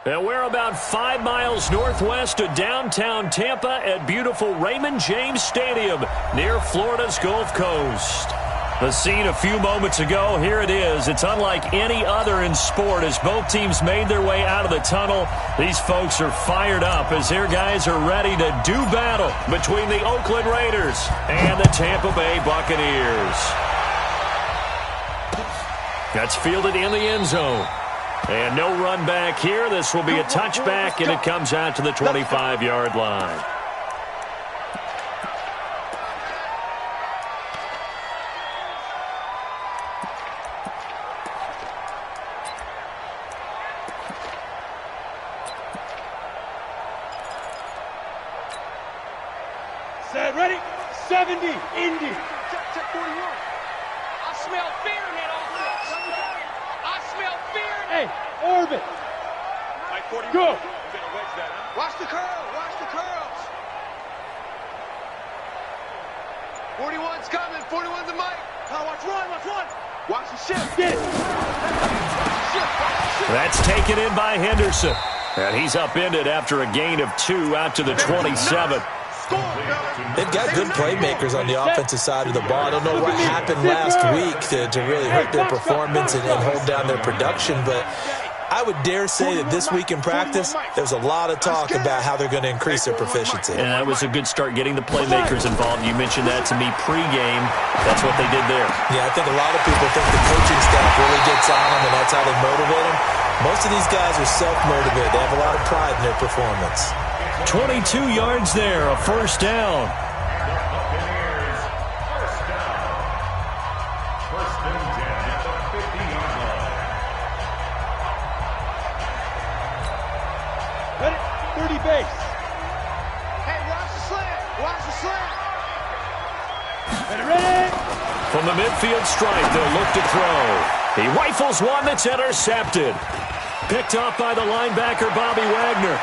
And we're about 5 miles northwest of downtown Tampa at beautiful Raymond James Stadium near Florida's Gulf Coast. The scene a few moments ago, here it is. It's unlike any other in sport as both teams made their way out of the tunnel. These folks are fired up as their guys are ready to do battle between the Oakland Raiders and the Tampa Bay Buccaneers. That's fielded in the end zone. And no run back here. This will be a touchback, and it comes out to the 25-yard line. Set, ready? 70, Indy. Check 41. I smell fear in that offense. I smell fear. Hey, orbit. Like 41. Go. You better wedge that, huh? Watch the curl. Watch the curls. 41's coming. 41's the mic. Now watch run. Watch run. Watch the shift. Get it. That's taken in by Henderson. And he's upended after a gain of 2 out to the 27. They've got good playmakers on the offensive side of the ball. I don't know what happened last week to really hurt their performance and hold down their production, but I would dare say that this week in practice, there's a lot of talk about how they're going to increase their proficiency. And that was a good start getting the playmakers involved. You mentioned that to me pregame. That's what they did there. Yeah, I think a lot of people think the coaching staff really gets on them, and that's how they motivate them. Most of these guys are self-motivated. They have a lot of pride in their performance. 22 yards there, a first down. Ready? 30 base. Hey, watch the slant. Watch the slant. Ready? From the midfield stripe, they'll look to throw. He rifles one that's intercepted. Picked off by the linebacker, Bobby Wagner.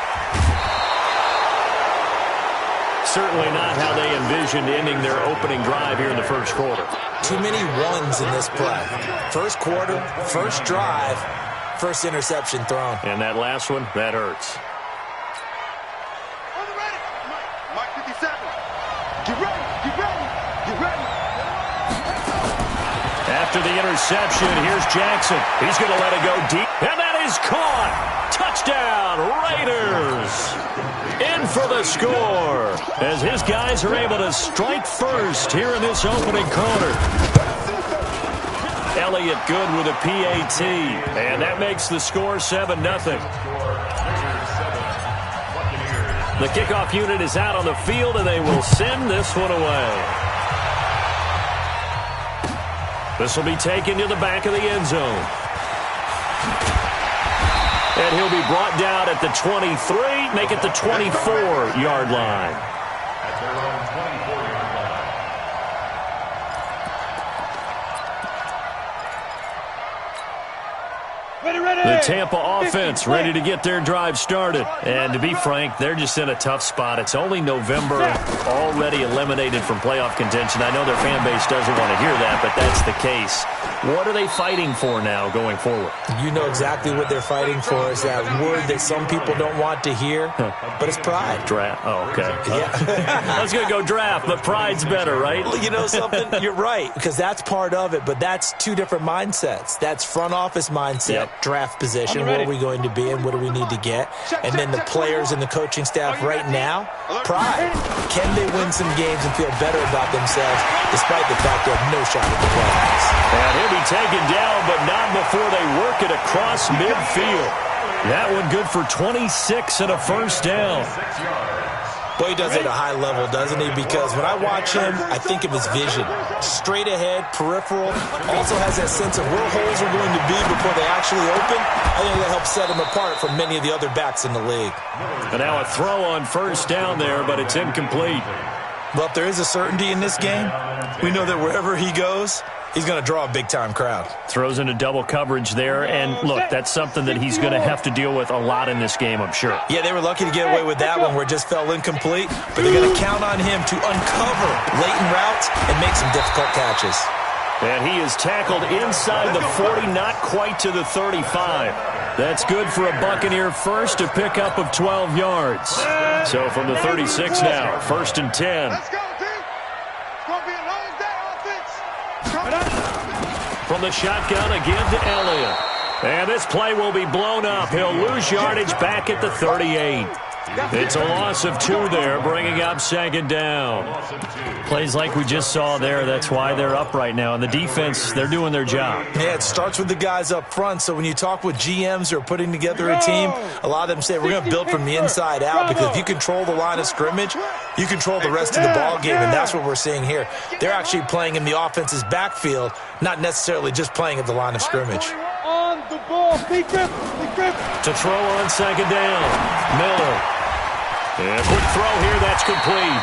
Certainly not how they envisioned ending their opening drive here in the first quarter. Too many ones in this play. First quarter, first drive, first interception thrown. And that last one, that hurts. On the ready. Mike 57. Get ready. Get ready. Get ready. After the interception, here's Jackson. He's going to let it go deep. And that is caught. Touchdown, Raiders. In for the score as his guys are able to strike first here in this opening quarter. Elliott good with a PAT, and that makes the score 7-0. The kickoff unit is out on the field, and they will send this one away. This will be taken to the back of the end zone. And he'll be brought down at the 23, make it the 24-yard line. At their own 24-yard line. The Tampa offense ready to get their drive started. And to be frank, they're just in a tough spot. It's only November, already eliminated from playoff contention. I know their fan base doesn't want to hear that, but that's the case. What are they fighting for now going forward? You know exactly what they're fighting for. Is that word that some people don't want to hear, but it's pride. Draft. Oh, okay. Yeah. I was going to go draft, but pride's better, right? Well, you know something? You're right, because that's part of it, but that's two different mindsets. That's front office mindset, draft position, where are we going to be and what do we need to get? And then the players and the coaching staff right now, pride. Can they win some games and feel better about themselves despite the fact they have no shot at the playoffs? And he'll be taken down, but not before they work it across midfield. That one good for 26 and a first down. Boy, he does it at a high level, doesn't he? Because when I watch him, I think of his vision. Straight ahead, peripheral. Also has that sense of where holes are going to be before they actually open. I think that helps set him apart from many of the other backs in the league. And now a throw on first down there, but it's incomplete. Well, if there is a certainty in this game, we know that wherever he goes, he's going to draw a big-time crowd. Throws into double coverage there, and look, that's something that he's going to have to deal with a lot in this game, I'm sure. Yeah, they were lucky to get away with that one where it just fell incomplete, but they're going to count on him to uncover latent routes and make some difficult catches. And he is tackled inside the 40, not quite to the 35. That's good for a Buccaneer first, a pickup of 12 yards. So from the 36 now, 1st and 10. Let's go, team. It's going to be a long day, offense. From the shotgun, a give to Elliott. And this play will be blown up. He'll lose yardage back at the 38. It's a loss of 2 there, bringing up 2nd down. Plays like we just saw there, that's why they're up right now. And the defense, they're doing their job. Yeah, it starts with the guys up front. So when you talk with GMs who are putting together a team, a lot of them say we're going to build from the inside out, because if you control the line of scrimmage, you control the rest of the ball game, and that's what we're seeing here. They're actually playing in the offense's backfield, not necessarily just playing at the line of scrimmage. On the ball. Big grip. Big grip. To throw on 2nd down, Miller. And a quick throw here, that's complete.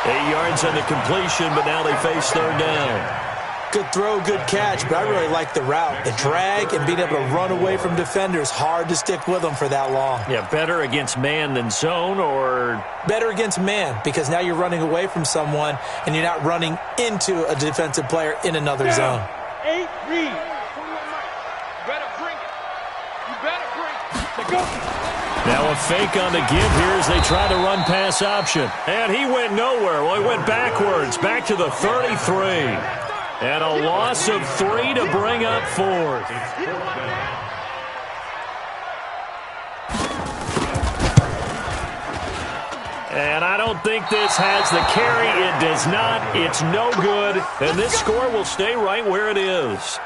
8 yards on the completion, but now they face 3rd down. Good throw, good catch, but I really like the route. The drag and being able to run away from defenders, hard to stick with them for that long. Yeah, better against man than zone, or? Better against man, because now you're running away from someone and you're not running into a defensive player in another zone. 8 read. Now a fake on the give here as they try to run pass option. And he went nowhere. Well, he went backwards, back to the 33. And a loss of 3 to bring up 4th. And I don't think this has the carry. It does not. It's no good. And this score will stay right where it is.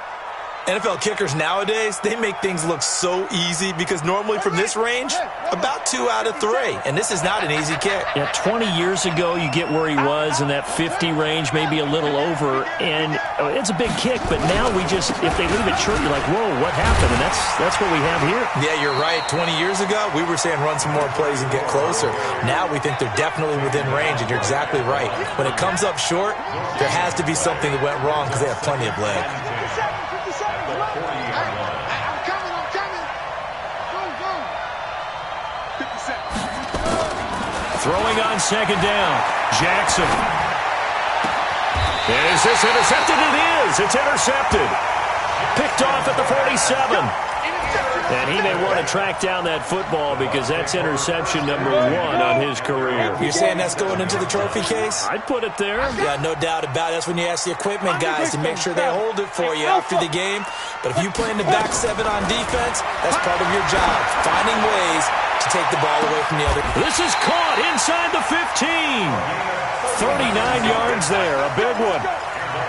NFL kickers nowadays, they make things look so easy, because normally from this range, about 2 out of 3. And this is not an easy kick. Yeah, 20 years ago, you get where he was in that 50 range, maybe a little over. And it's a big kick, but now we just, if they leave it short, you're like, whoa, what happened? And that's what we have here. Yeah, you're right. 20 years ago, we were saying run some more plays and get closer. Now we think they're definitely within range, and you're exactly right. When it comes up short, there has to be something that went wrong, because they have plenty of leg. Throwing on 2nd down, Jackson. Is this intercepted? It is. It's intercepted. Picked off at the 47. And he may want to track down that football, because that's interception number 1 on his career. You're saying that's going into the trophy case? I'd put it there. Yeah, no doubt about it. That's when you ask the equipment guys to make sure they hold it for you after the game. But if you play in the back 7 on defense, that's part of your job, finding ways to take the ball away from the other. This is caught inside the 15. 39 yards there, a big one.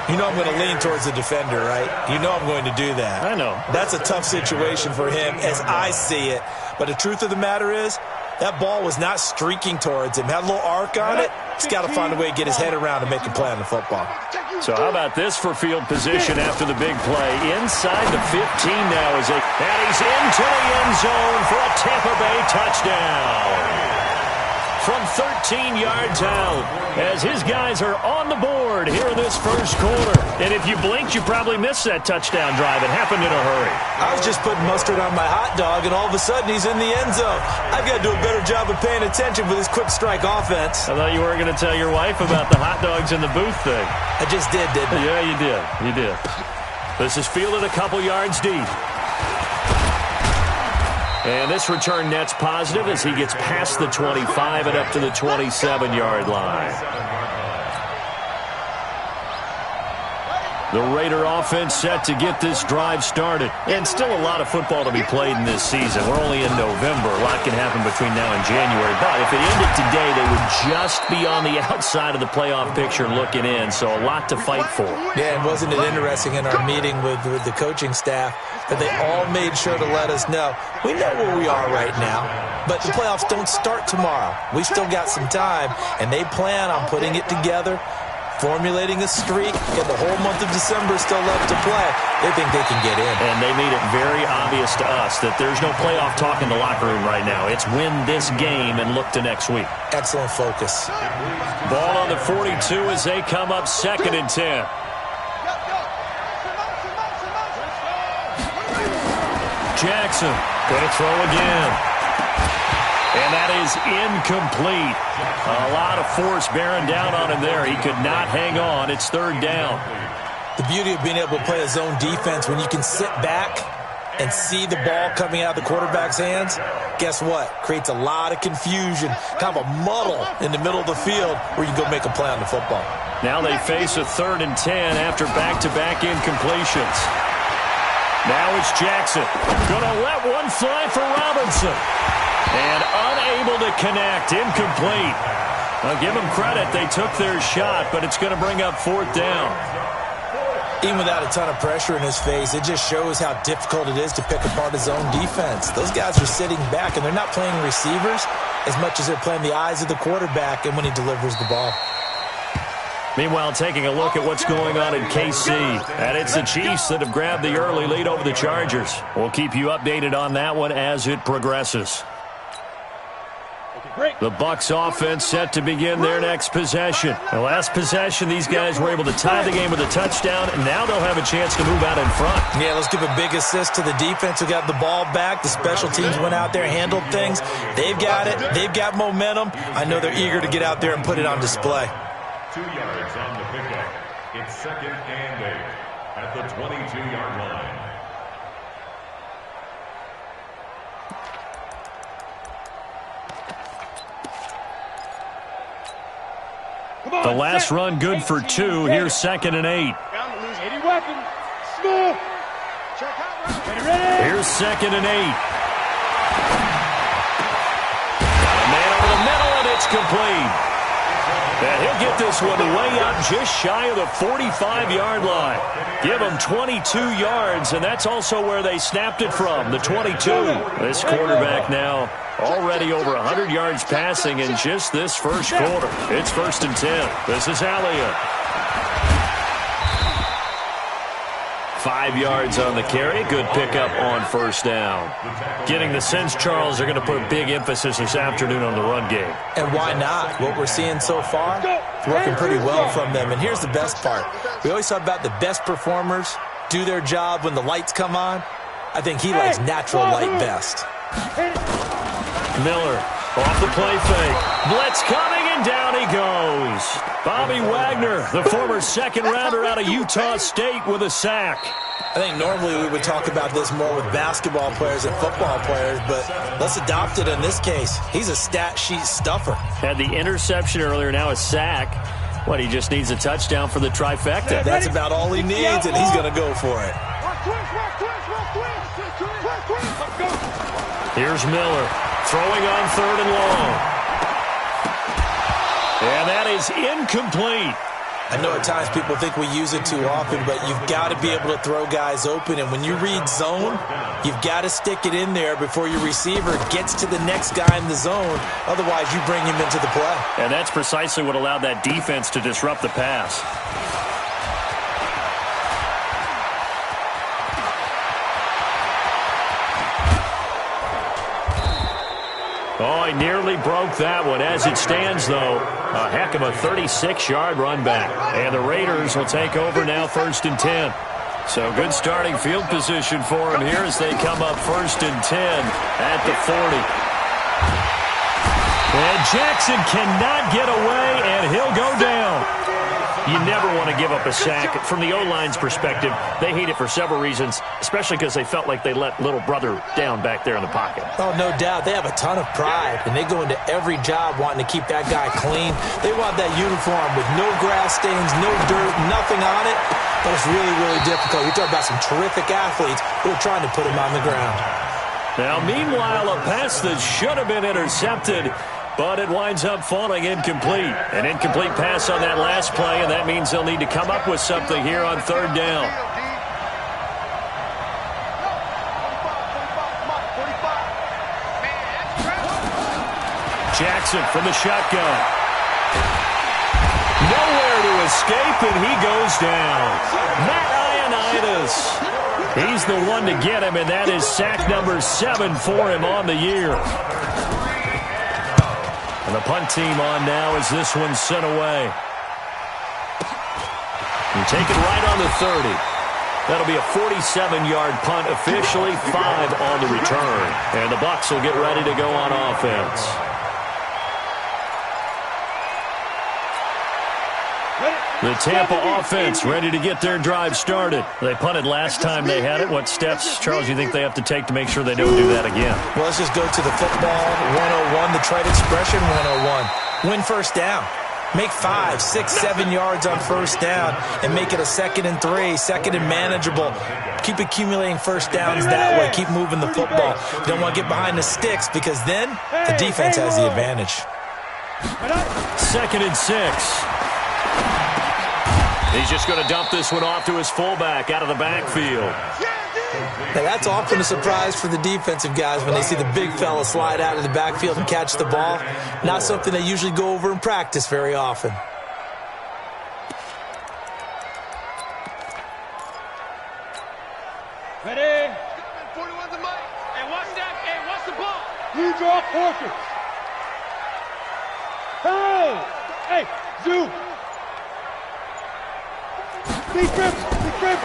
You know I'm going to lean towards the defender, right? You know I'm going to do that. I know. That's a tough situation for him as I see it. But the truth of the matter is, that ball was not streaking towards him. Had a little arc on it. He's got to find a way to get his head around and make a play on the football. So how about this for field position after the big play? Inside the 15 now is and he's into the end zone for a Tampa Bay touchdown. From 13 yards out, as his guys are on the board here in this first quarter. And if you blinked, you probably missed that touchdown drive. It happened in a hurry. I was just putting mustard on my hot dog, and all of a sudden he's in the end zone. I've got to do a better job of paying attention with this quick strike offense. I thought you were going to tell your wife about the hot dogs in the booth thing. I just did, didn't I? Yeah, you did. You did. This is fielded a couple yards deep. And this return net's positive as he gets past the 25 and up to the 27-yard line. The Raider offense set to get this drive started. And still a lot of football to be played in this season. We're only in November. A lot can happen between now and January. But if it ended today, they would just be on the outside of the playoff picture looking in. So a lot to fight for. Yeah, and wasn't it interesting in our meeting with the coaching staff that they all made sure to let us know, we know where we are right now, but the playoffs don't start tomorrow. We still got some time, and they plan on putting it together, formulating a streak, and the whole month of December still left to play. They think they can get in. And they made it very obvious to us that there's no playoff talk in the locker room right now. It's win this game and look to next week. Excellent focus. Ball on the 42 as they come up 2nd and 10. Jackson going to throw again. And that is incomplete. A lot of force bearing down on him there. He could not hang on. It's 3rd down. The beauty of being able to play a zone defense when you can sit back and see the ball coming out of the quarterback's hands, guess what? Creates a lot of confusion, kind of a muddle in the middle of the field where you can go make a play on the football. Now they face a 3rd and 10 after back-to-back incompletions. Now it's Jackson. Going to let one fly for Robinson. And unable to connect. Incomplete. I'll give them credit. They took their shot, but it's going to bring up 4th down. Even without a ton of pressure in his face, it just shows how difficult it is to pick apart his own defense. Those guys are sitting back, and they're not playing receivers as much as they're playing the eyes of the quarterback and when he delivers the ball. Meanwhile, taking a look at what's going on in KC. And it's the Chiefs that have grabbed the early lead over the Chargers. We'll keep you updated on that one as it progresses. The Bucs offense set to begin their next possession. The last possession, these guys were able to tie the game with a touchdown, and now they'll have a chance to move out in front. Yeah, let's give a big assist to the defense who got the ball back. The special teams went out there, handled things. They've got it. They've got momentum. I know they're eager to get out there and put it on display. 2 yards on the pickup. It's 2nd and 8 at the 22-yard line. The last run good for 2. Here's 2nd and 8. 80 weapons. Smith. Here's 2nd and 8. A man over the middle, and it's complete. And he'll get this one way up just shy of the 45-yard line. Give him 22 yards, and that's also where they snapped it from, the 22. This quarterback now already over 100 yards passing in just this first quarter. It's 1st and 10. This is Elliott. 5 yards on the carry. Good pickup on 1st down. Getting the sense, Charles, they're going to put a big emphasis this afternoon on the run game. And why not? What we're seeing so far, it's working pretty well from them. And here's the best part. We always talk about the best performers do their job when the lights come on. I think he likes natural light best. Miller off the play fake. Blitz coming, and down he goes. Bobby Wagner, the former 2nd rounder out of Utah State, with a sack. I think normally we would talk about this more with basketball players and football players, but let's adopt it in this case. He's a stat sheet stuffer. Had the interception earlier, now a sack. What, he just needs a touchdown for the trifecta. That's about all he needs, and he's going to go for it. Here's Miller, throwing on 3rd and long. And that is incomplete. I know at times people think we use it too often, but you've got to be able to throw guys open. And when you read zone, you've got to stick it in there before your receiver gets to the next guy in the zone. Otherwise, you bring him into the play. And that's precisely what allowed that defense to disrupt the pass. Oh, he nearly broke that one. As it stands, though, a heck of a 36-yard run back. And the Raiders will take over now 1st and 10. So good starting field position for him here as they come up 1st and 10 at the 40. And Jackson cannot get away, and he'll go down. You never want to give up a sack. From the O-line's perspective, they hate it for several reasons, especially because they felt like they let little brother down back there in the pocket. Oh, no doubt. They have a ton of pride, and they go into every job wanting to keep that guy clean. They want that uniform with no grass stains, no dirt, nothing on it. But it's really, really difficult. You're talking about some terrific athletes who are trying to put him on the ground. Now, meanwhile, a pass that should have been intercepted, but it winds up falling incomplete. An incomplete pass on that last play, and that means they'll need to come up with something here on 3rd down. Jackson from the shotgun. Nowhere to escape, and he goes down. Matt Ioannidis. He's the one to get him, and that is sack number 7 for him on the year. And the punt team on now as this one's sent away. And take it right on the 30. That'll be a 47-yard punt, officially 5 on the return. And the Bucs will get ready to go on offense. The Tampa offense ready to get their drive started. They punted last time they had it. What steps, Charles, you think they have to take to make sure they don't do that again? Well, let's just go to the football 101, the trite expression 101. Win first down. Make 5, 6, 7 yards on first down and make it a 2nd and 3, 2nd and manageable. Keep accumulating first downs that way. Keep moving the football. You don't want to get behind the sticks because then the defense has the advantage. 2nd and 6. He's just going to dump this one off to his fullback out of the backfield. Now, that's often a surprise for the defensive guys when they see the big fella slide out of the backfield and catch the ball. Not something they usually go over in practice very often. Ready? 41 the mic. Hey, watch that. Hey, watch the ball. You draw portraits. Hey! Hey, Zoo!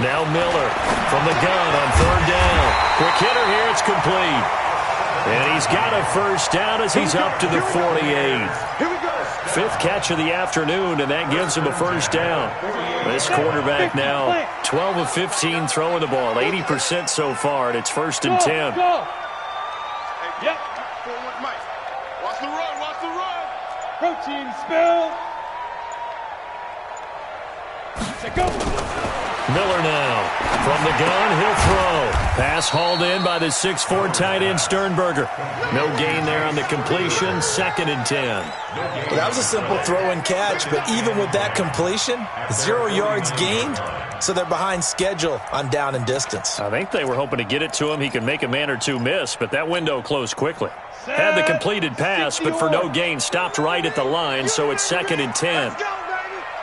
Now Miller from the gun on 3rd down. Quick hitter here, it's complete. And he's got a first down as he's up to the 48. Here we go. 5th catch of the afternoon, and that gives him a first down. This quarterback now 12 of 15 throwing the ball, 80% so far, and it's 1st and 10. Go. Yep. Watch the run, watch the run. Protein spill. Go. Miller now from the gun, he'll throw. Pass hauled in by the 6'4" tight end Sternberger. No gain there on the completion, 2nd and 10. Well, that was a simple throw and catch, but even with that completion, 0 yards gained, so they're behind schedule on down and distance. I think they were hoping to get it to him. He could make a man or two miss, but that window closed quickly. Had the completed pass, but for no gain, stopped right at the line, so it's 2nd and 10.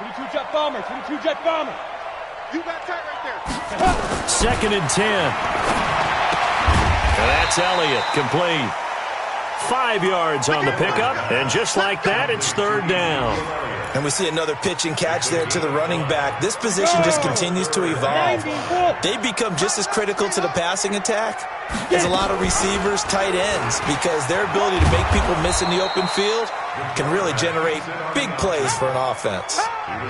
22 jet bomber, 22 jet bomber. You got tight right there. 2nd and 10. And that's Elliott, complete. 5 yards on the pickup, and just like that, it's 3rd down. And we see another pitch and catch there to the running back. This position just continues to evolve. They become just as critical to the passing attack as a lot of receivers, tight ends, because their ability to make people miss in the open field can really generate big plays for an offense.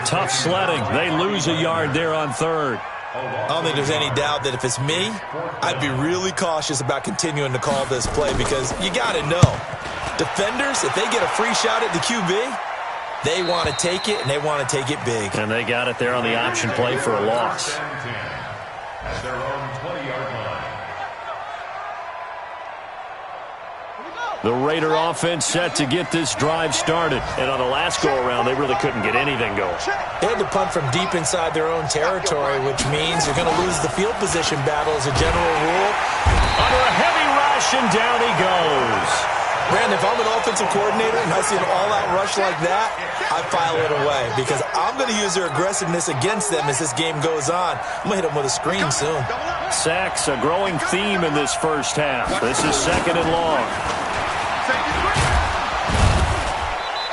Tough sledding. They lose a yard there on 3rd. I don't think there's any doubt that if it's me, I'd be really cautious about continuing to call this play because you got to know, defenders, if they get a free shot at the QB, they want to take it, and they want to take it big. And they got it there on the option play for a loss. At their own 20-yard line. The Raider offense set to get this drive started. And on the last go-around, they really couldn't get anything going. They had to punt from deep inside their own territory, which means you're going to lose the field position battle as a general rule. Under a heavy rush, and down he goes. Brandon, if I'm an offensive coordinator and I see an all-out rush like that, I file it away because I'm going to use their aggressiveness against them as this game goes on. I'm going to hit them with a screen soon. Sacks, a growing theme in this first half. This is 2nd and long.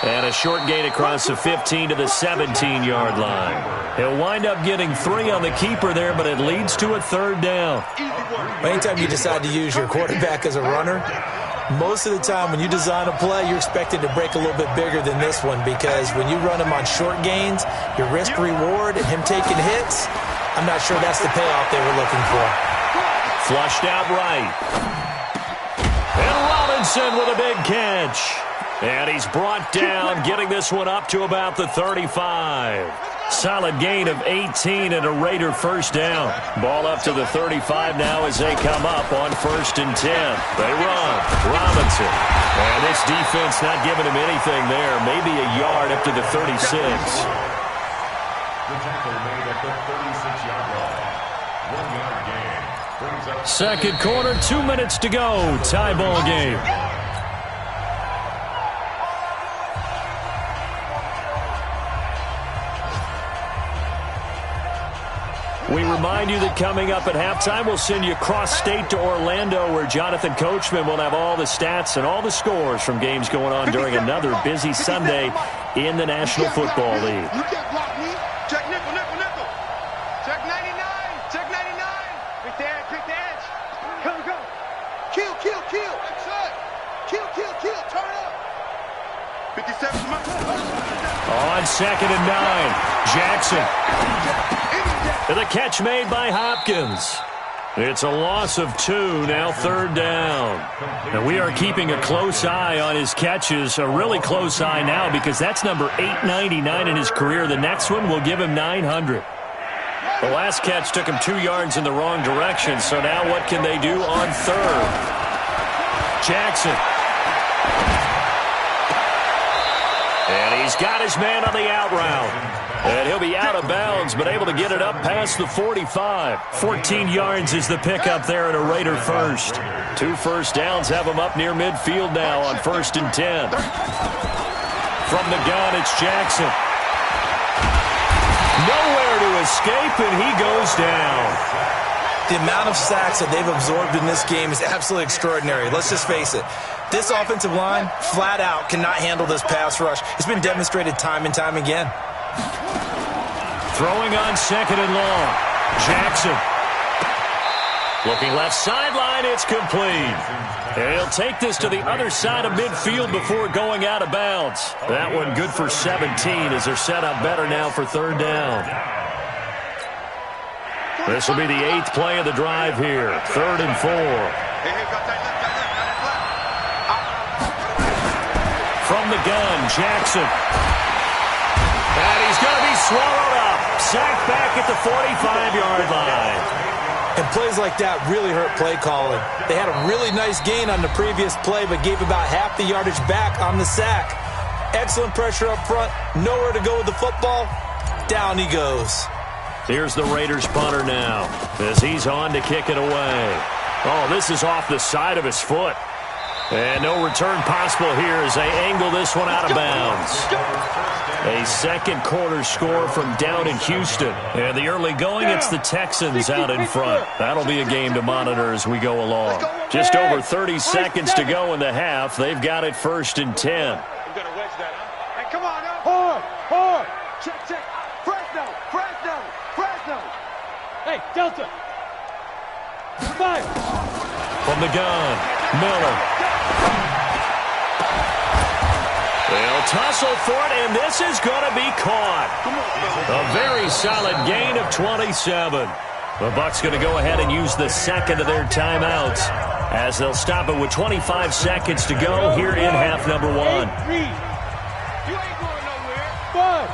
And a short gain across the 15 to the 17-yard line. He'll wind up getting 3 on the keeper there, but it leads to a 3rd down. Anytime you decide to use your quarterback as a runner, most of the time when you design a play, you're expected to break a little bit bigger than this one because when you run him on short gains, your risk-reward and him taking hits, I'm not sure that's the payoff they were looking for. Flushed out right. And Robinson with a big catch. And he's brought down, getting this one up to about the 35. Solid gain of 18 and a Raider first down. Ball up to the 35 now as they come up on 1st and 10. They run. Robinson. And this defense not giving him anything there. Maybe a yard up to the 36. The tackle made at the 36-yard line. 1-yard gain. Brings up 2nd quarter, 2 minutes to go. Tie ball game. We remind you that coming up at halftime, we'll send you cross-state to Orlando, where Jonathan Coachman will have all the stats and all the scores from games going on during another busy Sunday in the National Football League. You can't block me. Check nickel, nickel, nickel. Check 99. Check 99. Pick the edge, pick the edge. Go, go. Kill, kill, kill. That's it. Kill, kill, kill. Turn up. 57. On 2nd and 9. Jackson. And the catch made by Hopkins. It's a loss of 2, now 3rd down. And we are keeping a close eye on his catches, a really close eye now because that's number 899 in his career. The next one will give him 900. The last catch took him 2 yards in the wrong direction, so now what can they do on 3rd? Jackson. And he's got his man on the out route. And he'll be out of bounds, but able to get it up past the 45. 14 yards is the pickup there at a Raider first. 2 first downs have him up near midfield now on 1st and 10. From the gun, it's Jackson. Nowhere to escape, and he goes down. The amount of sacks that they've absorbed in this game is absolutely extraordinary. Let's just face it. This offensive line, flat out, cannot handle this pass rush. It's been demonstrated time and time again. Throwing on 2nd and long. Jackson. Looking left sideline, it's complete. And he'll take this to the other side of midfield before going out of bounds. That one good for 17 as they're set up better now for 3rd down. This will be the 8th play of the drive here. 3rd and 4. From the gun, Jackson. And he's going to be swallowed up. Sacked back at the 45-yard line. And plays like that really hurt play calling. They had a really nice gain on the previous play, but gave about half the yardage back on the sack. Excellent pressure up front. Nowhere to go with the football. Down he goes. Here's the Raiders punter now as he's on to kick it away. Oh, this is off the side of his foot. And no return possible here as they angle this one out of bounds. A 2nd quarter score from down in Houston. And the early going, it's the Texans out in front. That'll be a game to monitor as we go along. Just over 30 seconds to go in the half. They've got it 1st and 10. I'm going to wedge that, huh? Hey, come on now. Hard. Check. Fresno. Hey, Delta. 5. From the gun, Miller. They'll tussle for it, and this is going to be caught. A very solid gain of 27. The Bucs going to go ahead and use the 2nd of their timeouts as they'll stop it with 25 seconds to go here in half number 1. You ain't going nowhere. 5.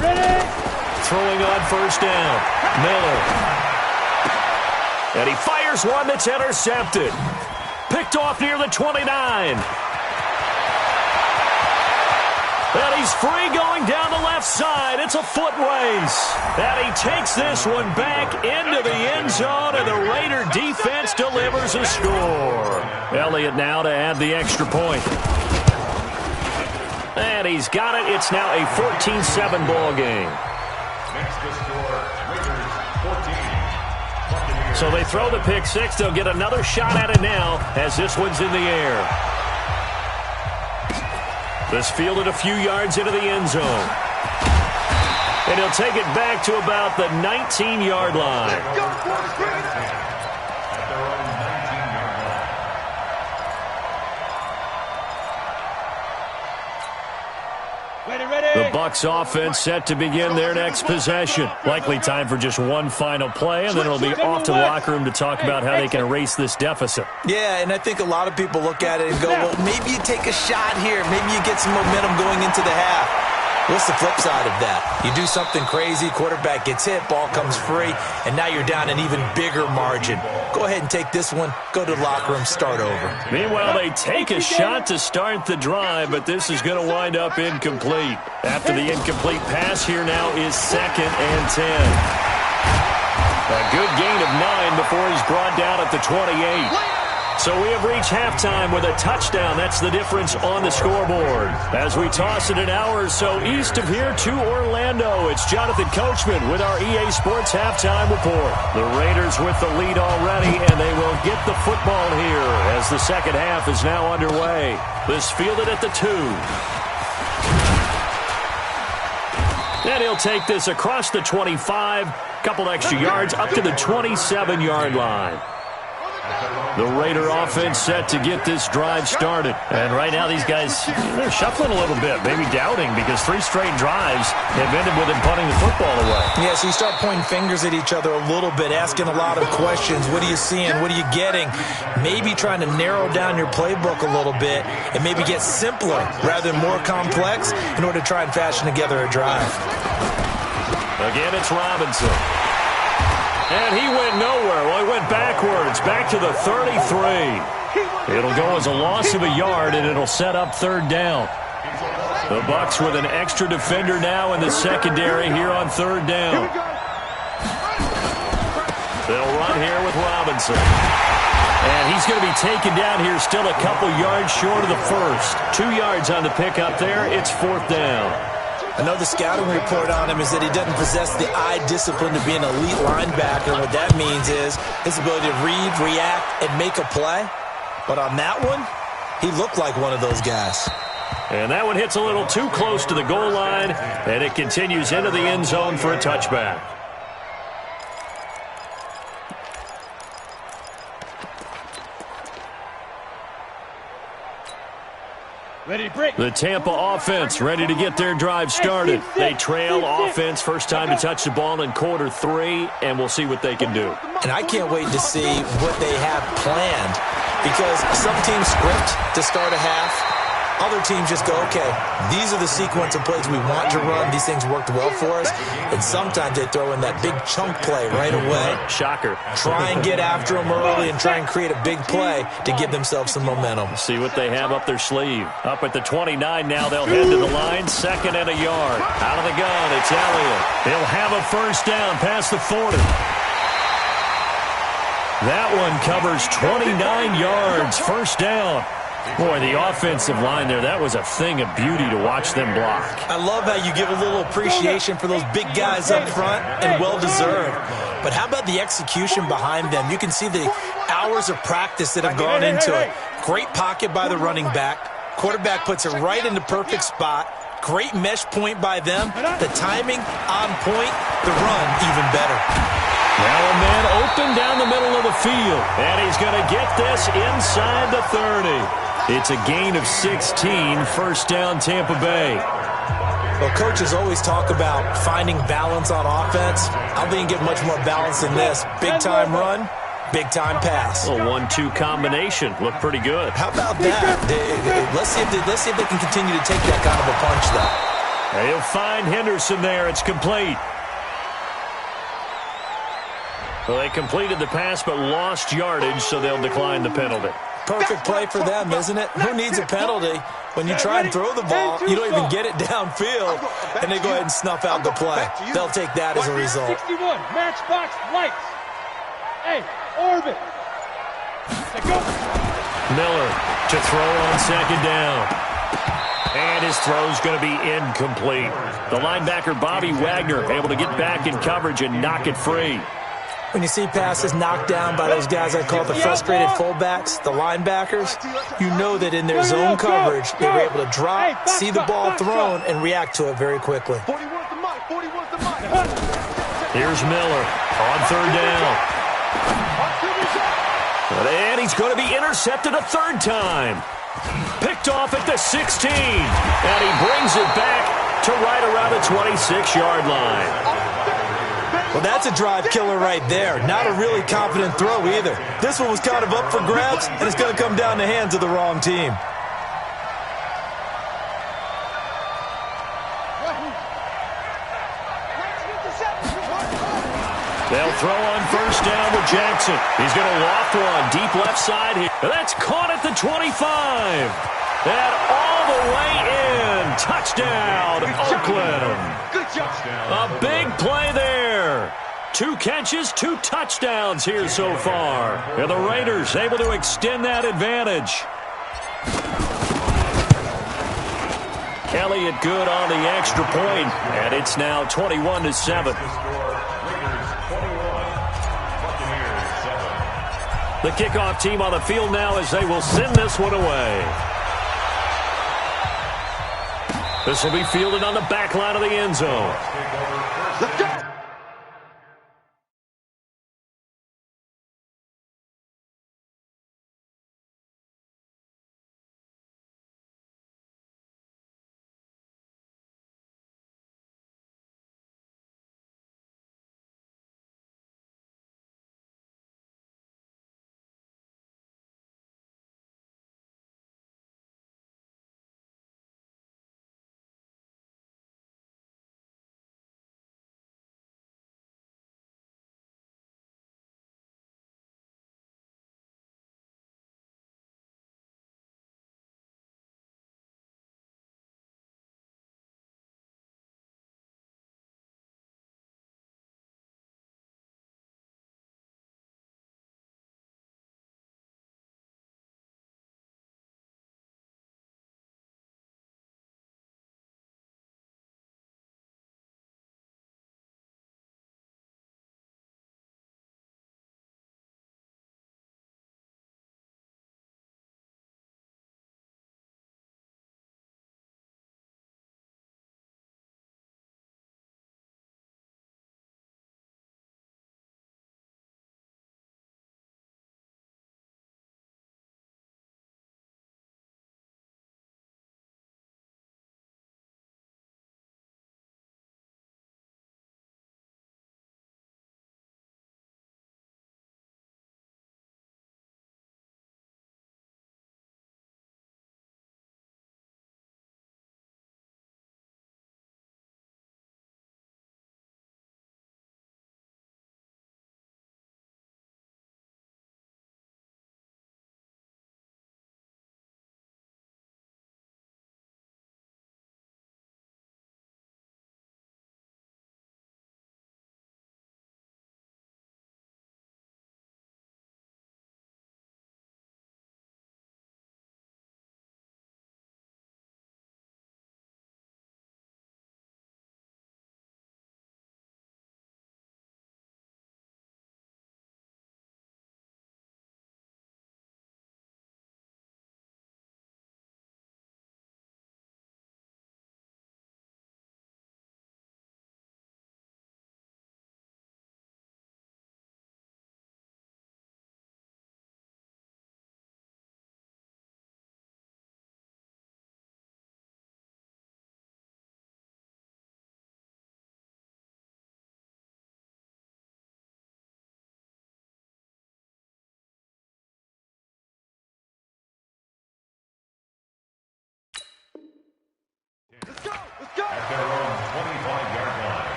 Ready? Throwing on 1st down, Miller. And he fires one that's intercepted. Picked off near the 29. And he's free going down the left side. It's a foot race. And he takes this one back into the end zone, and the Raider defense delivers a score. Elliott now to add the extra point. And he's got it. It's now a 14-7 ball game. Next to score, Raiders 14. So they throw the pick 6. They'll get another shot at it now as this one's in the air. This fielded a few yards into the end zone. And he'll take it back to about the 19-yard line. At their own 19-yard line. The Bucs offense set to begin their next possession. Likely time for just one final play, and then it'll be off to the locker room to talk about how they can erase this deficit. Yeah, and I think a lot of people look at it and go, well, maybe you take a shot here. Maybe you get some momentum going into the half. What's the flip side of that? You do something crazy, quarterback gets hit, ball comes free, and now you're down an even bigger margin. Go ahead and take this one, go to the locker room, start over. Meanwhile, they take a shot to start the drive, but this is going to wind up incomplete. After the incomplete pass, here now is 2nd and 10. A good gain of 9 before he's brought down at the 28. So we have reached halftime with a touchdown. That's the difference on the scoreboard. As we toss it an hour or so east of here to Orlando, it's Jonathan Coachman with our EA Sports Halftime Report. The Raiders with the lead already, and they will get the football here as the second half is now underway. This fielded at the 2. And he'll take this across the 25, couple extra yards up to the 27-yard line. The Raider offense set to get this drive started. And right now these guys, they're shuffling a little bit, maybe doubting, because 3 straight drives have ended with them punting the football away. Yeah, so you start pointing fingers at each other a little bit, asking a lot of questions. What are you seeing? What are you getting? Maybe trying to narrow down your playbook a little bit and maybe get simpler rather than more complex in order to try and fashion together a drive. Again, it's Robinson. And he went nowhere. Well, he went backwards, back to the 33. It'll go as a loss of a yard, and it'll set up 3rd down. The Bucs with an extra defender now in the secondary here on 3rd down. They'll run here with Robinson. And he's going to be taken down here still a couple yards short of the first. 2 yards on the pickup there. It's 4th down. Another scouting report on him is that he doesn't possess the eye discipline to be an elite linebacker. What that means is his ability to read, react, and make a play. But on that one, he looked like one of those guys. And that one hits a little too close to the goal line, and it continues into the end zone for a touchback. Ready to break. The Tampa offense ready to get their drive started. They trail offense, first time to touch the ball in quarter 3, and we'll see what they can do. And I can't wait to see what they have planned, because some teams script to start a half. Other teams just go, okay, these are the sequence of plays we want to run. These things worked well for us. And sometimes they throw in that big chunk play right away. Shocker. Try and get after them early and try and create a big play to give themselves some momentum. See what they have up their sleeve. Up at the 29 now, they'll head to the line. 2nd and a yard. Out of the gun, it's Elliott. He'll have a first down past the 40. That one covers 29 yards. First down. Boy, the offensive line there, that was a thing of beauty to watch them block. I love how you give a little appreciation for those big guys up front, and well-deserved. But how about the execution behind them? You can see the hours of practice that have gone into it. Great pocket by the running back. Quarterback puts it right in the perfect spot. Great mesh point by them. The timing on point. The run even better. Now a man open down the middle of the field. And he's going to get this inside the 30. It's a gain of 16, first down Tampa Bay. Well, coaches always talk about finding balance on offense. I don't think you get much more balance than this. Big-time run, big-time pass. A 1-2 combination. Looked pretty good. How about that? Let's see if they can continue to take that kind of a punch, though. They'll find Henderson there. It's complete. Well, they completed the pass but lost yardage, so they'll decline the penalty. Perfect play for them, isn't it? Who needs a penalty? When you try and throw the ball, you don't even get it downfield, and they go ahead and snuff out the play. They'll take that as a result. 61, matchbox lights. Hey, orbit. Go. Miller to throw on 2nd down. And his throw's going to be incomplete. The linebacker, Bobby Wagner, able to get back in coverage and knock it free. When you see passes knocked down by those guys I call the frustrated fullbacks, the linebackers, you know that in their zone coverage, they were able to drop, see the ball thrown, and react to it very quickly. Here's Miller on 3rd down. And he's going to be intercepted a 3rd time. Picked off at the 16. And he brings it back to right around the 26-yard line. Well, that's a drive killer right there. Not a really confident throw either. This one was kind of up for grabs, and it's going to come down the hands of the wrong team. They'll throw on 1st down with Jackson. He's going to loft one deep left side here. That's caught at the 25. And all the way in. Touchdown, Oakland. Good job. A big play there. 2 catches, 2 touchdowns here so far. And the Raiders able to extend that advantage. Elliott good on the extra point, and it's now 21-7. The kickoff team on the field now as they will send this one away. This will be fielded on the back line of the end zone. Let's go.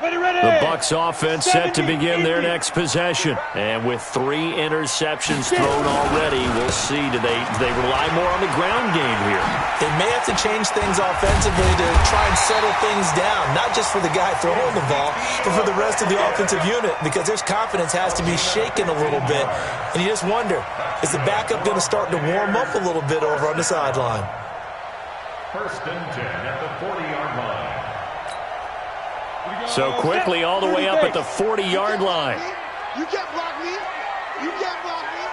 The Bucs offense set to begin their next possession. And with 3 interceptions thrown already, we'll see, do they rely more on the ground game here? They may have to change things offensively to try and settle things down, not just for the guy throwing the ball, but for the rest of the offensive unit, because their confidence has to be shaken a little bit. And you just wonder, is the backup going to start to warm up a little bit over on the sideline? 1st and 10 at the 40-yard line. So quickly all the way up at the 40-yard line. You can't block me. You can't block me.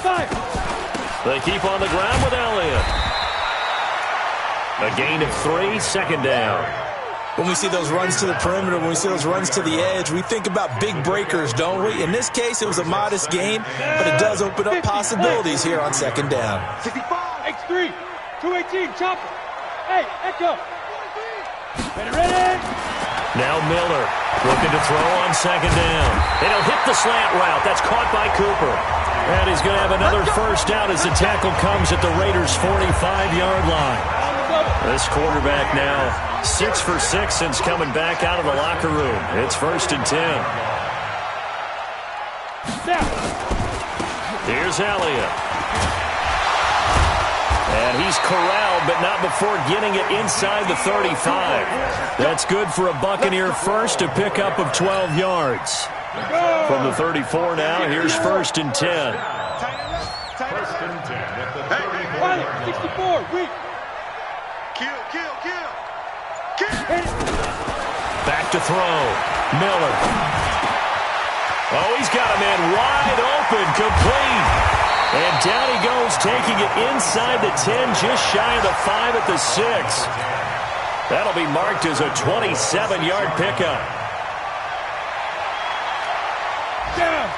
5. They keep on the ground with Elliott. A gain of 3, 2nd down. When we see those runs to the perimeter, when we see those runs to the edge, we think about big breakers, don't we? In this case, it was a modest gain, but it does open up possibilities here on 2nd down. 65. X3. 218. Chopper. Hey, Echo. Ready. Now Miller looking to throw on 2nd down. And he'll hit the slant route. That's caught by Cooper. And he's going to have another 1st down as the tackle comes at the Raiders' 45-yard line. This quarterback now 6 for 6 since coming back out of the locker room. It's 1st and 10. Here's Elliott. And he's corralled, but not before getting it inside the 35. That's good for a Buccaneer first, a pickup of 12 yards. From the 34 now, here's 1st and 10. 1st and 10 at the 34-yard 64. Weak. Kill. Back to throw. Miller. Oh, he's got a man wide open, complete. And down he goes, taking it inside the 10, just shy of the 5 at the 6. That'll be marked as a 27-yard pickup. Down.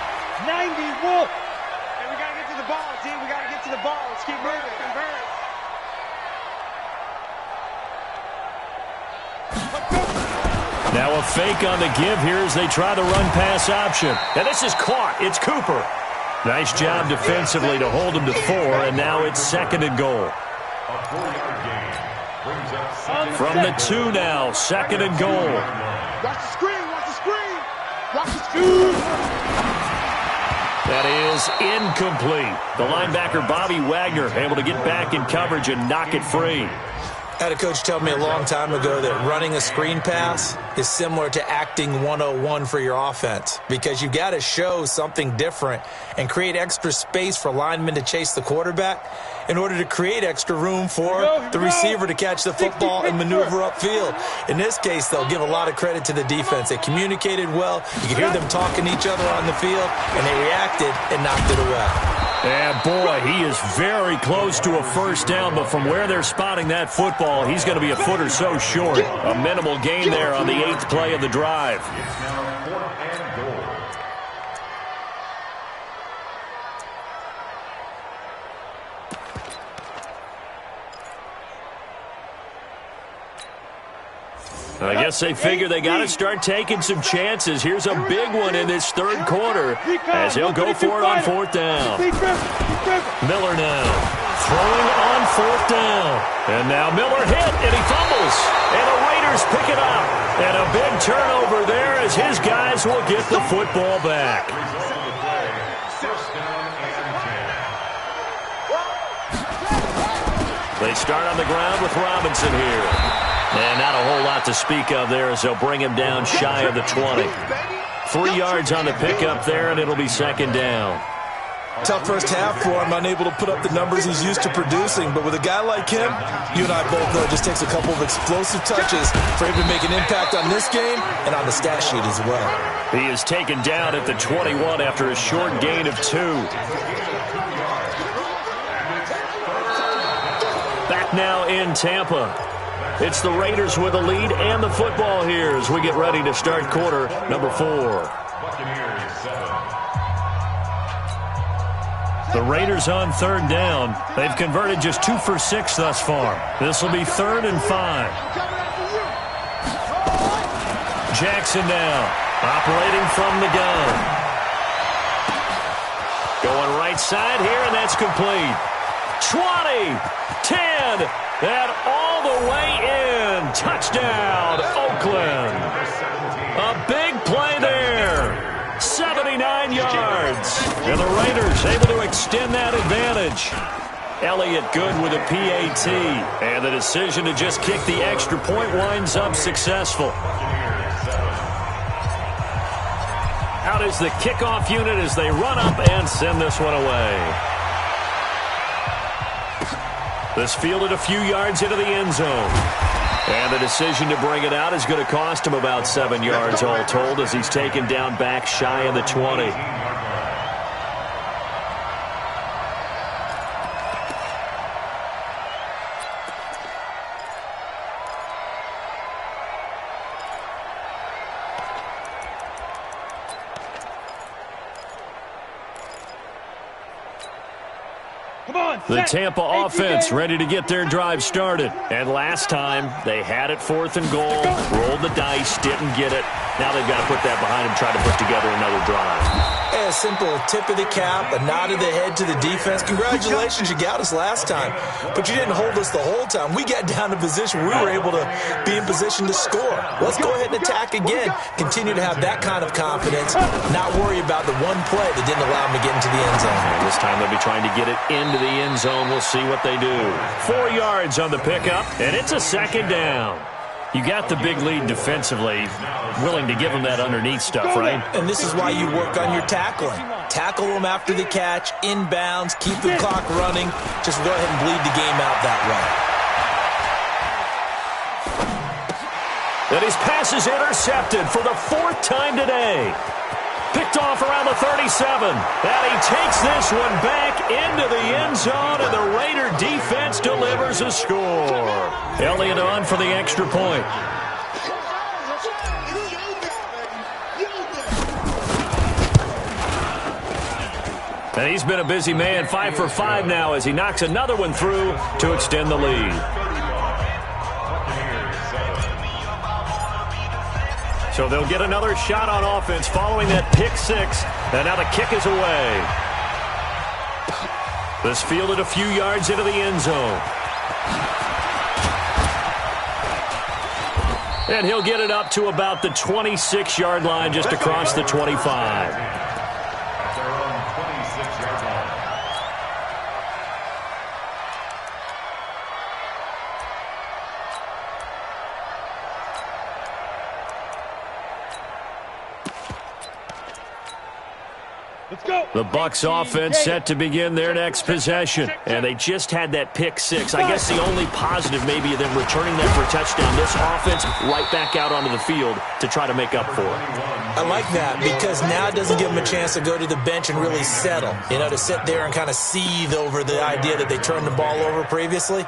90 Wolf. Hey, we got to get to the ball, D. We got to get to the ball. Let's keep moving. Now a fake on the give here as they try the run-pass option. And this is caught. It's Cooper. Nice job defensively to hold him to 4, and now it's 2nd and goal. A 4-yard gain brings up From the 2 now, 2nd and goal. Watch the screen. Watch the screen. Watch the screen. That is incomplete. The linebacker, Bobby Wagner, able to get back in coverage and knock it free. I had a coach tell me a long time ago that running a screen pass is similar to acting 101 for your offense, because you got to show something different and create extra space for linemen to chase the quarterback in order to create extra room for the receiver to catch the football and maneuver upfield. In this case, they'll give a lot of credit to the defense. They communicated well. You could hear them talking to each other on the field, and they reacted and knocked it away. And boy, he is very close to a 1st down, but from where they're spotting that football, he's going to be a foot or so short. A minimal gain there on the 8th play of the drive. It's now 4th and goal. I guess they figure they got to start taking some chances. Here's a big one in this 3rd quarter as he'll go for it on 4th down. Miller now throwing on 4th down. And now Miller hit, and he fumbles. And the Raiders pick it up. And a big turnover there as his guys will get the football back. They start on the ground with Robinson here. And not a whole lot to speak of there as they'll bring him down shy of the 20. 3 yards on the pickup there, and it'll be 2nd down. Tough first half for him, unable to put up the numbers he's used to producing. But with a guy like him, you and I both know it just takes a couple of explosive touches for him to make an impact on this game and on the stat sheet as well. He is taken down at the 21 after a short gain of 2. Back now in Tampa. It's the Raiders with a lead and the football here as we get ready to start quarter number 4. Buccaneers 7. The Raiders on 3rd down. They've converted just 2 for 6 thus far. This will be 3rd and 5. Jackson now operating from the gun. Going right side here, and that's complete. 20, 10, and all the way in. Touchdown, Oakland. A big play there. 79 yards. And the Raiders able to extend that advantage. Elliott good with a PAT. And the decision to just kick the extra point winds up successful. Out is the kickoff unit as they run up and send this one away. This fielded a few yards into the end zone. And the decision to bring it out is going to cost him about 7 yards all told as he's taken down back shy of the 20. The Tampa offense ready to get their drive started. And last time, they had it 4th and goal, rolled the dice, didn't get it. Now they've got to put that behind them, try to put together another drive. A simple tip of the cap, a nod of the head to the defense. Congratulations, you got us last time. But you didn't hold us the whole time. We got down to position. We were able to be in position to score. Let's go ahead and attack again. Continue to have that kind of confidence. Not worry about the one play that didn't allow them to get into the end zone. And this time they'll be trying to get it into the end zone. We'll see what they do. 4 yards on the pickup, and it's a 2nd down. You got the big lead defensively, willing to give them that underneath stuff, right? And this is why you work on your tackling. Tackle them after the catch, inbounds, keep the clock running. Just go ahead and bleed the game out that way. And his pass is intercepted for the 4th time today. Picked off around the 37. And he takes this one back into the end zone, and the Raider defense delivers a score. Elliott on for the extra point. And he's been a busy man, 5 for 5 now as he knocks another one through to extend the lead. So they'll get another shot on offense following that pick 6. And now the kick is away. This fielded a few yards into the end zone. And he'll get it up to about the 26-yard line just across the 25. The Bucs offense set to begin their next possession. And they just had that pick 6. I guess the only positive maybe of them returning that for a touchdown. This offense right back out onto the field to try to make up for it. I like that because now it doesn't give them a chance to go to the bench and really settle. You know, to sit there and kind of seethe over the idea that they turned the ball over previously.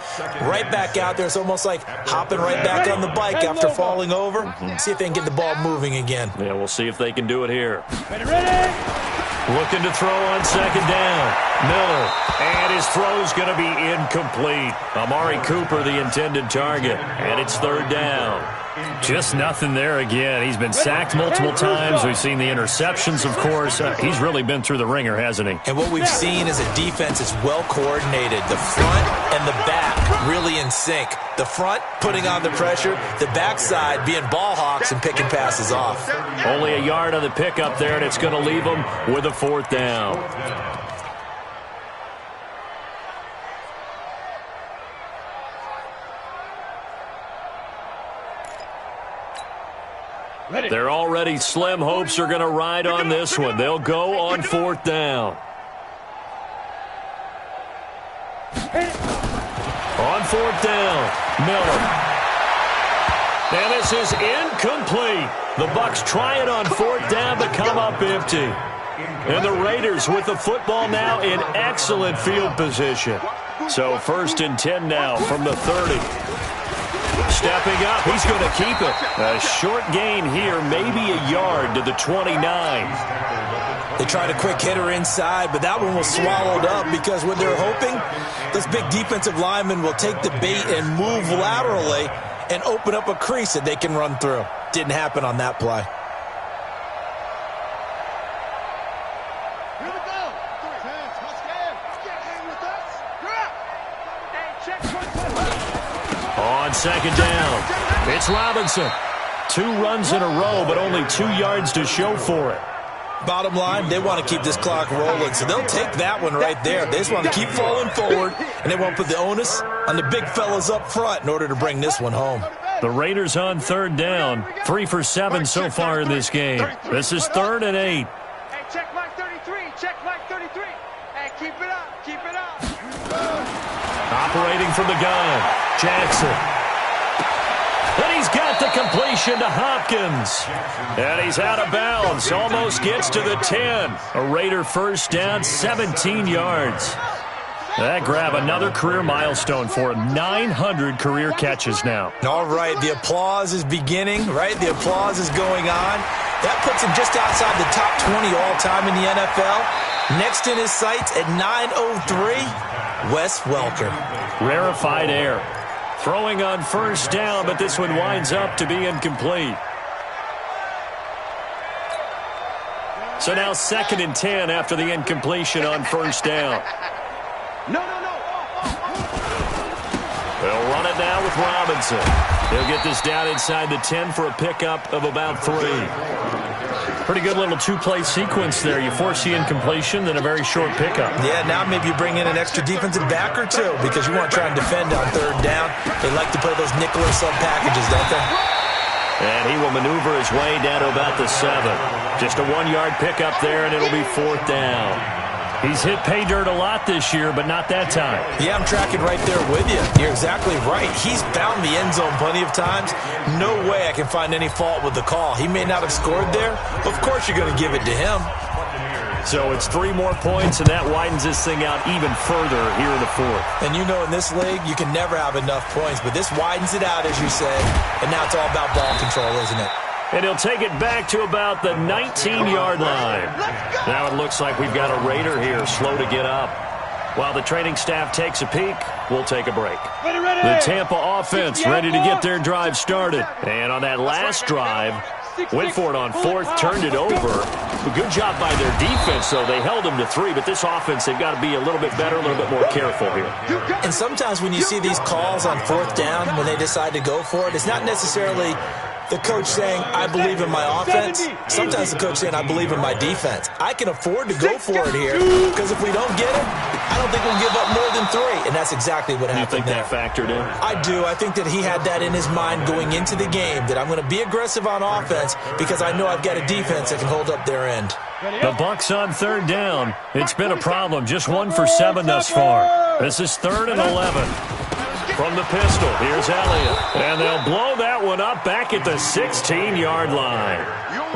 Right back out there. It's almost like hopping right back on the bike after falling over. See if they can get the ball moving again. Yeah, we'll see if they can do it here. Ready? Looking to throw on 2nd down. Miller. And his throw's going to be incomplete. Amari Cooper, the intended target. And it's 3rd down. Just nothing there again. He's been sacked multiple times. We've seen the interceptions, of course. He's really been through the ringer, hasn't he? And what we've seen is a defense is well coordinated. The front and the back really in sync. The front putting on the pressure. The backside being ball hawks and picking passes off. Only a yard on the pickup there, and it's going to leave them with a 4th down. Their already slim hopes are going to ride on this one. They'll go on 4th down. On 4th down, Miller. And this is incomplete. The Bucs try it on 4th down but come up empty. And the Raiders with the football now in excellent field position. So 1st and 10 now from the 30. Stepping up, he's going to keep it. A short gain here, maybe a yard to the 29. They tried a quick hitter inside, but that one was swallowed up because what they're hoping, this big defensive lineman will take the bait and move laterally and open up a crease that they can run through. Didn't happen on that play. Here we go. Let's get in with us. On second down, it's Robinson. 2 runs in a row, but only 2 yards to show for it. Bottom line, they want to keep this clock rolling, so they'll take that one right there. They just want to keep falling forward, and they want to put the onus on the big fellas up front in order to bring this one home. The Raiders on third down, 3 for 7 so far in this game. This is 3rd and 8. Hey, check Mike 33. Check Mike 33. Hey, keep it up. Keep it up. Operating from the gun, Jackson. And he's got the completion to Hopkins. And he's out of bounds. Almost gets to the 10. A Raider first down, 17 yards. That grab another career milestone for him. 900 career catches now. All right, the applause is beginning, right? The applause is going on. That puts him just outside the top 20 all-time in the NFL. Next in his sights at 903, Wes Welker. Rarefied air. Throwing on first down, but this one winds up to be incomplete. So now 2nd and 10 after the incompletion on first down. No. They'll run it now with Robinson. He'll get this down inside the 10 for a pickup of about 3. Pretty good little 2-play sequence there. You force the incompletion, then a very short pickup. Yeah, now maybe you bring in an extra defensive back or 2 because you want to try and defend on third down. They like to play those nickel or sub packages, don't they? And he will maneuver his way down to about the 7. Just a 1-yard pickup there, and it'll be 4th down. He's hit pay dirt a lot this year, but not that time. Yeah, I'm tracking right there with you. You're exactly right. He's found the end zone plenty of times. No way I can find any fault with the call. He may not have scored there, but of course you're going to give it to him. So it's 3 more points, and that widens this thing out even further here in the 4th. And you know in this league, you can never have enough points, but this widens it out, as you said, and now it's all about ball control, isn't it? And he'll take it back to about the 19-yard line. Now it looks like we've got a Raider here, slow to get up. While the training staff takes a peek, we'll take a break. The Tampa offense ready to get their drive started. And on that last drive, went for it on 4th, turned it over. A good job by their defense, though. They held them to 3, but this offense, they've got to be a little bit better, a little bit more careful here. And sometimes when you see these calls on 4th down, when they decide to go for it, it's not necessarily the coach saying, I believe in my offense. Sometimes the coach saying, I believe in my defense. I can afford to go for it here because if we don't get it, I don't think we'll give up more than 3. And that's exactly what happened there. You think that factored in? I do. I think that he had that in his mind going into the game, that I'm going to be aggressive on offense because I know I've got a defense that can hold up their end. The Bucs on 3rd down. It's been a problem. Just 1 for 7 thus far. This is 3rd and 11. From the pistol, here's Elliott. And they'll blow that one up back at the 16-yard line.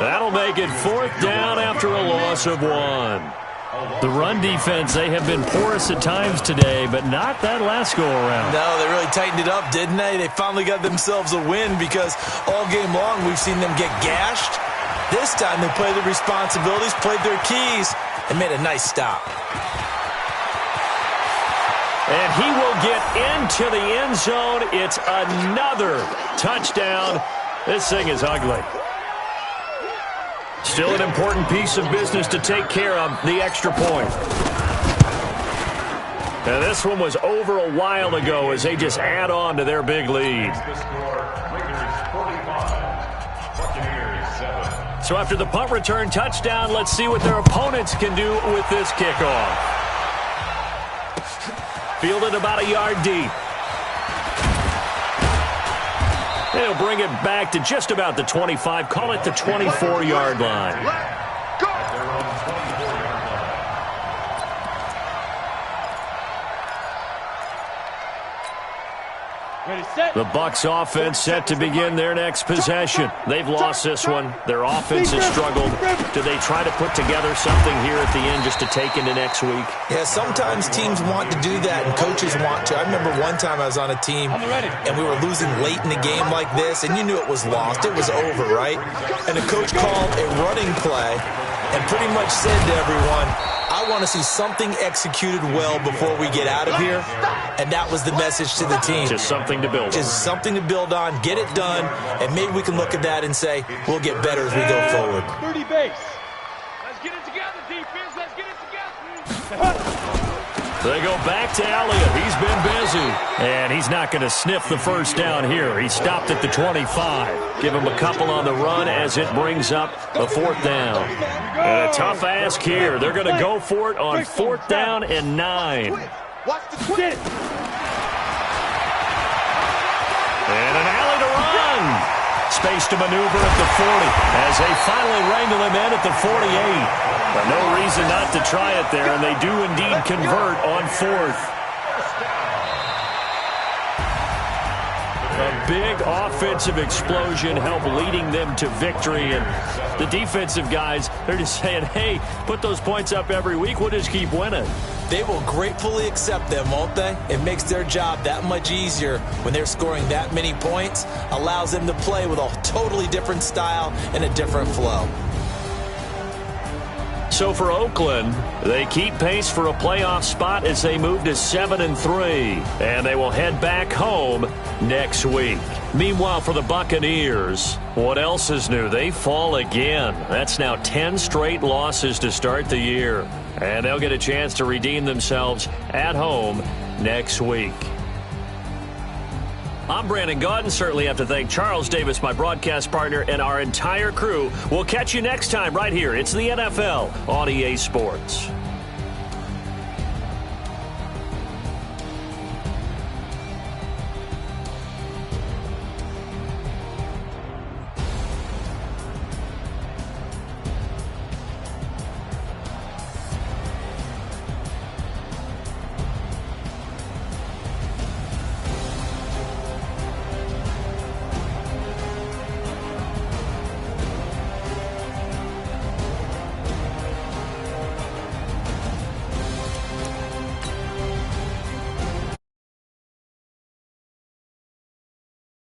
That'll make it 4th down after a loss of 1. The run defense, they have been porous at times today, but not that last go-around. No, they really tightened it up, didn't they? They finally got themselves a win because all game long we've seen them get gashed. This time they played their responsibilities, played their keys, and made a nice stop. And he will get into the end zone. It's another touchdown. This thing is ugly. Still an important piece of business to take care of, the extra point. And this one was over a while ago as they just add on to their big lead. So after the punt return touchdown, let's see what their opponents can do with this kickoff. Fielded about a yard deep. They'll bring it back to just about the 25. Call it the 24-yard line. The Bucs offense set to begin their next possession. They've lost this one. Their offense has struggled. Do they try to put together something here at the end just to take into next week? Yeah, sometimes teams want to do that and coaches want to. I remember one time I was on a team and we were losing late in the game like this and you knew it was lost. It was over, right? And the coach called a running play and pretty much said to everyone, I want to see something executed well before we get out of here. And that was the message to the team. Just something to build on. Just something to build on, get it done, and maybe we can look at that and say, we'll get better as we go forward. 30 base. Let's get it together, defense. Let's get it together. They go back to Elliott. He's been busy. And he's not going to sniff the first down here. He stopped at the 25. Give him a couple on the run as it brings up a 4th down. And a tough ask here. They're going to go for it on 4th down and 9. Watch the twist. And an alley to run. Space to maneuver at the 40 as they finally wrangle him in at the 48. But no reason not to try it there, and they do indeed convert on 4th. A big offensive explosion helped leading them to victory, and the defensive guys, they're just saying, hey, put those points up every week, we'll just keep winning. They will gratefully accept them, won't they? It makes their job that much easier when they're scoring that many points, allows them to play with a totally different style and a different flow. So for Oakland, they keep pace for a playoff spot as they move to 7-3, and they will head back home next week. Meanwhile, for the Buccaneers, what else is new? They fall again. That's now 10 straight losses to start the year, and they'll get a chance to redeem themselves at home next week. I'm Brandon Gaudin. Certainly have to thank Charles Davis, my broadcast partner, and our entire crew. We'll catch you next time right here. It's the NFL on EA Sports.